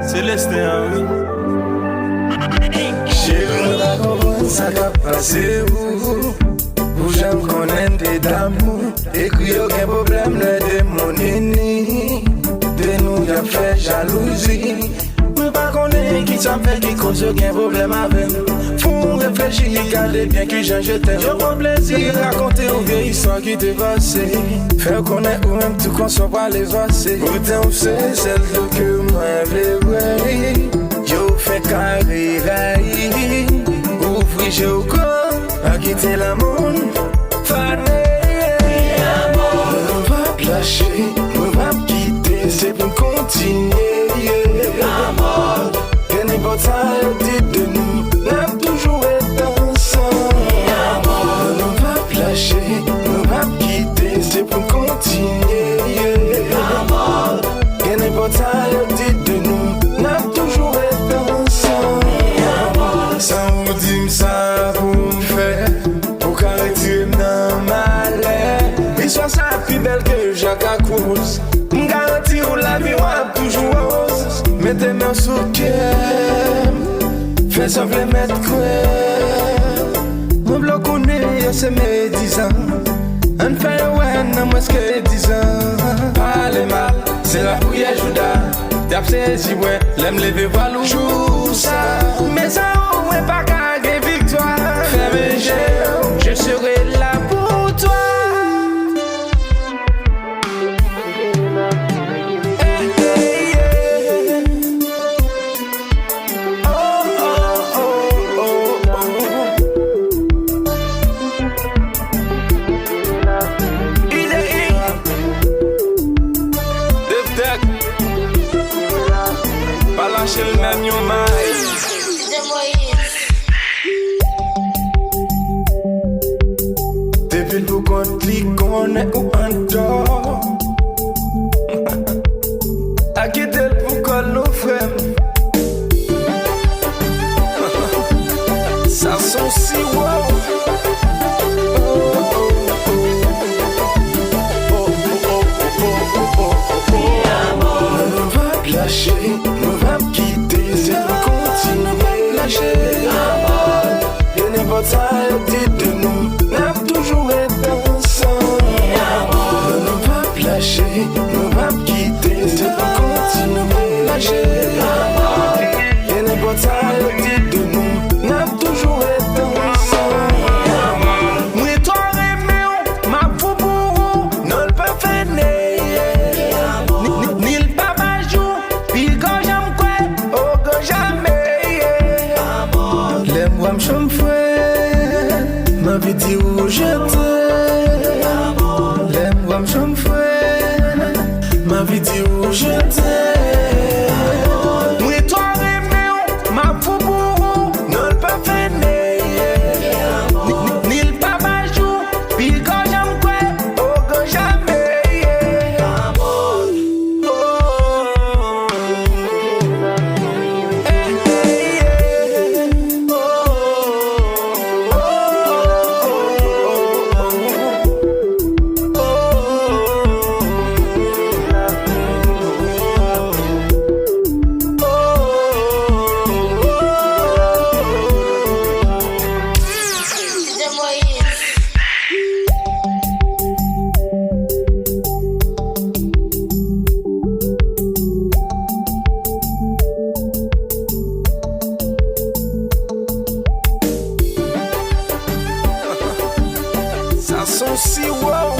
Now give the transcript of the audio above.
Célestin, oui. Chérie, la comprendre ça va passer où j'aime connaître des d'amour. Et qu'il y a aucun problème de mon ennemi. De nous, y'a fait jalousie. Mais pas connaître qui ça fait qui cause aucun problème avec nous. Faut réfléchir, garder bien que je t'aime. Je prends plaisir raconter une vieille histoire qui t'est passée. Faire connaître ou même tout qu'on soit pas les passer. Pourtant, c'est celle que moi je voulais. Yo fait carré, ouvrir j'ai au corps, à quitter la monde, fané. On va te lâcher, on va te quitter, c'est pour continuer. Que n'importe ça dit de nous, n'a toujours été ensemble. On va te lâcher, on va te quitter, c'est pour continuer. Que n'importe ça dit de nous, n'a toujours été ensemble. Ça vous dit ça pour me faire, pour caractère dans ma lèvre. L'histoire ça plus belle que Jacques Acrouse. M'garantis où la vie va toujours rose. Mettez main sous le cœur, fais sembler mettre quoi. Mon bloc on est, c'est mes 10 ans. On fait ouais, non moins que 10 ans. Allez mal, c'est la prière Judas. T'as saisi ouais, l'aime lever voilou. Joue ça, mais ça ouais pas qu'à victoire. Fais mes jeux, je serai là pour toi. Pas lâcher le même yo maïs. Depuis le bout qu'on clique, on est où on dort. A quitter le bout qu'on nous frère. Ça sont si wow. On va te lâcher, on va me quitter, c'est pour continuer. Lâcher, et n'importe ça dit de nous, n'a toujours été ensemble. On va te lâcher, on va me quitter, c'est pour continuer. Lâcher, et n'importe ça dit de nous, n'a toujours été ensemble. Moi toi aimé, ma foubou, non le pas fait ni le papa joue, puis quand j'aime quoi, oh que jamais. L'aime-moi m'chom fouet, ma vie dit où je t'aime. L'aime-moi m'chom fouet, ma vie dit où je t'aime. Moi toi aimé, ma foubou, non le pas fait ni le papa joue, puis quand j'aime quoi, oh que jamais. Ça sont si wow.